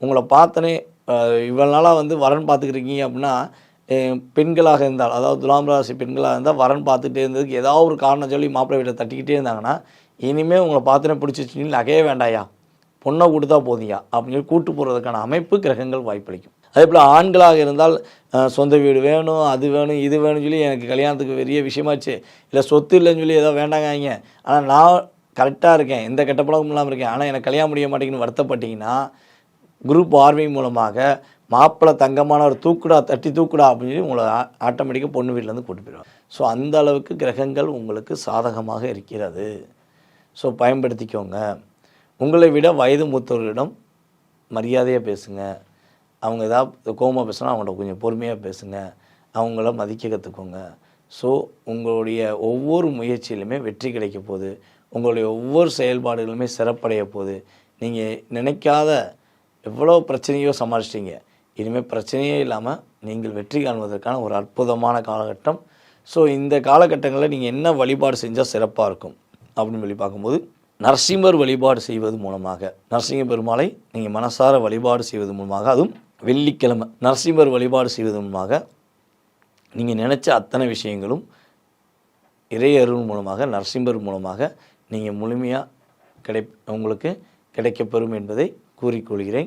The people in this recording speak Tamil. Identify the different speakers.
Speaker 1: உங்களை பார்த்தனே இவ்வளோ நாளாக வந்து வரன் பார்த்துக்கிருக்கீங்க அப்படின்னா, பெண்களாக இருந்தால், அதாவது துலாம் ராசி பெண்களாக இருந்தால் வரன் பார்த்துட்டே இருந்ததுக்கு ஏதாவது ஒரு காரணம் சொல்லி மாப்பிள்ளை வீட்டை தட்டிக்கிட்டே இருந்தாங்கன்னா, இனிமேல் உங்களை பார்த்தனே பிடிச்சிச்சு நகையே வேண்டாயா, பொண்ணை கொடுத்தா போதியா அப்படின்னு சொல்லி கூட்டு போகிறதுக்கான அமைப்பு கிரகங்கள் வாய்ப்பளிக்கும். அதே போல் ஆண்களாக இருந்தால் சொந்த வீடு வேணும், அது வேணும், இது வேணும்னு சொல்லி எனக்கு கல்யாணத்துக்கு பெரிய விஷயமாச்சு, இல்லை சொத்து இல்லைன்னு சொல்லி ஏதோ வேண்டாங்க, ஆனால் நான் கரெக்டாக இருக்கேன், எந்த கெட்ட பழக்கமும் இல்லாமல் இருக்கேன், ஆனால் எனக்கு கல்யாணம் முடிய மாட்டேங்குன்னு வருத்தப்பட்டிங்கன்னா, குரு பார்வை மூலமாக மாப்பிள்ளை தங்கமானவர் தூக்குடா, தட்டி தூக்குடா அப்படின்னு சொல்லி உங்களை ஆட்டோமேட்டிக்காக பொண்ணு வீட்டிலேருந்து கூட்டு போயிடுவாங்க. ஸோ அந்த அளவுக்கு கிரகங்கள் உங்களுக்கு சாதகமாக இருக்கிறது. ஸோ பயன்படுத்திக்கோங்க. உங்களை விட வயது மூத்தவர்களிடம் மரியாதையாக பேசுங்க. அவங்க ஏதாவது கோபமாக பேசுனா அவங்கள்ட்ட கொஞ்சம் பொறுமையாக பேசுங்க. அவங்கள மதிக்க கற்றுக்கோங்க. ஸோ உங்களுடைய ஒவ்வொரு முயற்சியிலுமே வெற்றி கிடைக்க போகுது. உங்களுடைய ஒவ்வொரு செயல்பாடுகளுமே சிறப்படைய போகுது. நீங்கள் நினைக்காத எவ்வளோ பிரச்சனையோ சமாளிச்சிட்டிங்க. இனிமேல் பிரச்சனையே இல்லாமல் நீங்கள் வெற்றி காண்பதற்கான ஒரு அற்புதமான காலகட்டம். ஸோ இந்த காலகட்டங்களில் நீங்கள் என்ன வழிபாடு செஞ்சால் சிறப்பாக இருக்கும் அப்படின்னு சொல்லி பார்க்கும்போது, நரசிம்மர் வழிபாடு செய்வது மூலமாக, நரசிம்ம பெருமாளை நீங்கள் மனசார வழிபாடு செய்வது மூலமாக, அதுவும் வெள்ளிக்கிழமை நரசிம்மர் வழிபாடு செய்வது மூலமாக நீங்கள் நினச்ச அத்தனை விஷயங்களும் இறையருள் மூலமாக, நரசிம்மர் மூலமாக நீங்கள் முழுமையாக உங்களுக்கு கிடைக்கப்பெறும் என்பதை கூறிக்கொள்கிறேன்.